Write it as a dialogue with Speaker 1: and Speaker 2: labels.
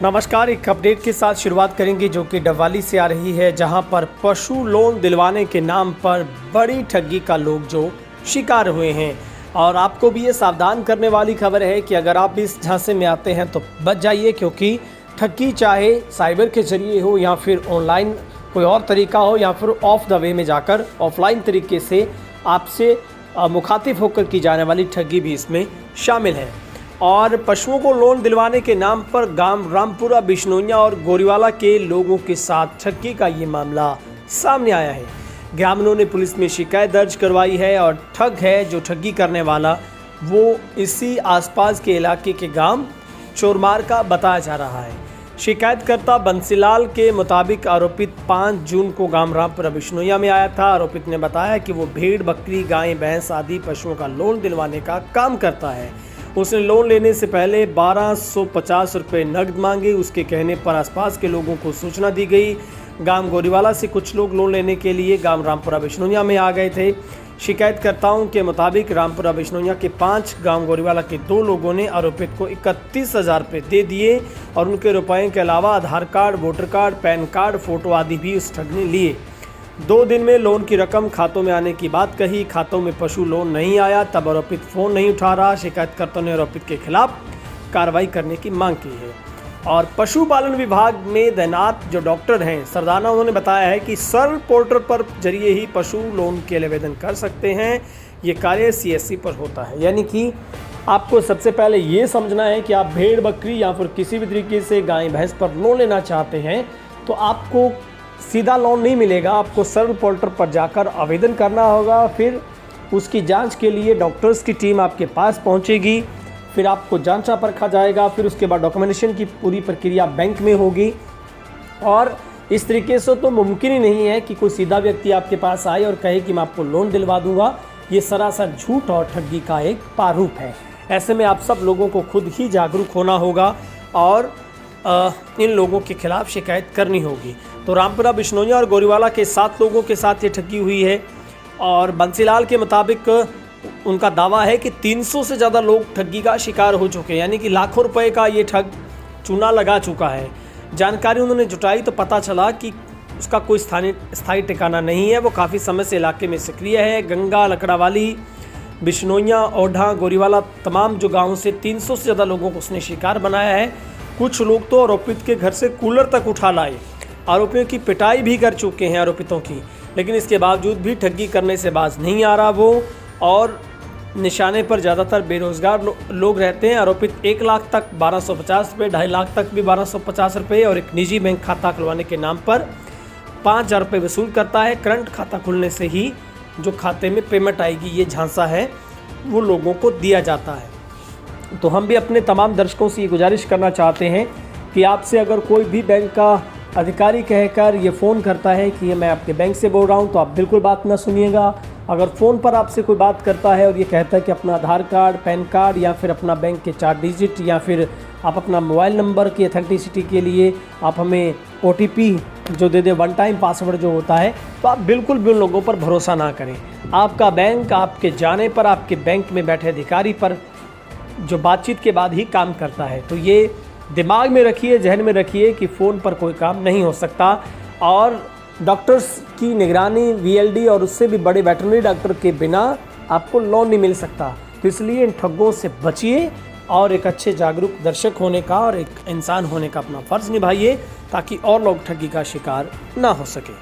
Speaker 1: नमस्कार। एक अपडेट के साथ शुरुआत करेंगे जो कि डबवाली से आ रही है, जहां पर पशु लोन दिलवाने के नाम पर बड़ी ठगी का लोग जो शिकार हुए हैं। और आपको भी ये सावधान करने वाली खबर है कि अगर आप इस झांसे में आते हैं तो बच जाइए, क्योंकि ठगी चाहे साइबर के जरिए हो या फिर ऑनलाइन कोई और तरीका हो या फिर ऑफ द वे में जाकर ऑफलाइन तरीके से आपसे मुखातिब होकर की जाने वाली ठगी भी इसमें शामिल है। और पशुओं को लोन दिलवाने के नाम पर गांव रामपुरा, बिश्नोइया और गोरीवाला के लोगों के साथ ठगी का ये मामला सामने आया है। ग्रामीणों ने पुलिस में शिकायत दर्ज करवाई है और ठग है जो ठगी करने वाला वो इसी आसपास के इलाके के गांव चोरमार का बताया जा रहा है। शिकायतकर्ता बंसीलाल के मुताबिक आरोपित 5 जून को गांव रामपुरा बिश्नोइया में आया था। आरोपित ने बताया कि वो भेड़, बकरी, गाय, भैंस आदि पशुओं का लोन दिलवाने का काम करता है। उसने लोन लेने से पहले 1250 रुपये नकद मांगे। उसके कहने पर आसपास के लोगों को सूचना दी गई। गांव गोरीवाला से कुछ लोग लोन लेने के लिए गांव रामपुरा बिश्नोइया में आ गए थे। शिकायतकर्ताओं के मुताबिक रामपुरा बिश्नोइया के 5, गांव गोरीवाला के 2 लोगों ने आरोपित को 31,000 रुपये दे दिए और उनके रुपयों के अलावा Aadhaar card, voter card, PAN card, photo आदि भी उस ठग ने लिए। 2 दिन में लोन की रकम खातों में आने की बात कही। खातों में पशु लोन नहीं आया, तब आरोपित फ़ोन नहीं उठा रहा। शिकायतकर्ता ने आरोपित के खिलाफ कार्रवाई करने की मांग की है। और पशुपालन विभाग में तैनात जो डॉक्टर हैं सरदाना, उन्होंने बताया है कि सरल पोर्टल पर जरिए ही पशु लोन के लिए आवेदन कर सकते हैं। ये कार्य CSC पर होता है, यानी कि आपको सबसे पहले ये समझना है कि आप भेड़, बकरी या फिर किसी भी तरीके से गाय, भैंस पर लोन लेना चाहते हैं तो आपको सीधा लोन नहीं मिलेगा। आपको सरल पोर्टल पर जाकर आवेदन करना होगा। फिर उसकी जांच के लिए डॉक्टर्स की टीम आपके पास पहुंचेगी। फिर आपको जांचा परखा जाएगा। फिर उसके बाद डॉक्यूमेंटेशन की पूरी प्रक्रिया बैंक में होगी। और इस तरीके से तो मुमकिन ही नहीं है कि कोई सीधा व्यक्ति आपके पास आए और कहे कि मैं आपको लोन दिलवा दूंगा। ये सरासर झूठ और ठगी का एक प्रारूप है। ऐसे में आप सब लोगों को खुद ही जागरूक होना होगा और इन लोगों के खिलाफ शिकायत करनी होगी। तो रामपुरा, बिश्नोइया और गोरीवाला के 7 लोगों के साथ ये ठगी हुई है। और बंसीलाल के मुताबिक उनका दावा है कि 300 से ज़्यादा लोग ठगी का शिकार हो चुके हैं, यानी कि लाखों रुपए का ये ठग चूना लगा चुका है। जानकारी उन्होंने जुटाई तो पता चला कि उसका कोई स्थायी ठिकाना नहीं है। वो काफ़ी समय से इलाके में सक्रिय है। गंगा, लकड़ावाली, बिश्नोइया, ओढ़ा, गोरीवाला तमाम जो गाँव से 300 से ज़्यादा लोगों को उसने शिकार बनाया है। कुछ लोग तो आरोपित के घर से कूलर तक उठा लाए। आरोपियों की पिटाई भी कर चुके हैं आरोपितों की, लेकिन इसके बावजूद भी ठगी करने से बाज नहीं आ रहा वो। और निशाने पर ज़्यादातर बेरोजगार लोग रहते हैं। आरोपित 1 लाख तक 1250 रुपये, 2.5 लाख तक भी 1250 रुपये और एक निजी बैंक खाता खुलवाने के नाम पर 5,000 रुपये वसूल करता है। करंट खाता खुलने से ही जो खाते में पेमेंट आएगी, ये झांसा है वो लोगों को दिया जाता है। तो हम भी अपने तमाम दर्शकों से ये गुजारिश करना चाहते हैं कि आपसे अगर कोई भी बैंक का अधिकारी कहकर ये फ़ोन करता है कि ये मैं आपके बैंक से बोल रहा हूँ, तो आप बिल्कुल बात ना सुनिएगा। अगर फ़ोन पर आपसे कोई बात करता है और ये कहता है कि अपना आधार कार्ड, पैन कार्ड या फिर अपना बैंक के 4 डिजिट या फिर आप अपना मोबाइल नंबर की ऑथेंटिसिटी के लिए आप हमें OTP जो दे दे, 1 टाइम पासवर्ड जो होता है, तो आप बिल्कुल भी उन लोगों पर भरोसा ना करें। आपका बैंक आपके जाने पर, आपके बैंक में बैठे अधिकारी पर जो बातचीत के बाद ही काम करता है। तो ये दिमाग में रखिए, जहन में रखिए कि फ़ोन पर कोई काम नहीं हो सकता। और डॉक्टर्स की निगरानी, VLD और उससे भी बड़े वेटरनरी डॉक्टर के बिना आपको लोन नहीं मिल सकता। तो इसलिए इन ठगों से बचिए और एक अच्छे जागरूक दर्शक होने का और एक इंसान होने का अपना फ़र्ज़ निभाइए, ताकि और लोग ठगी का शिकार ना हो सके।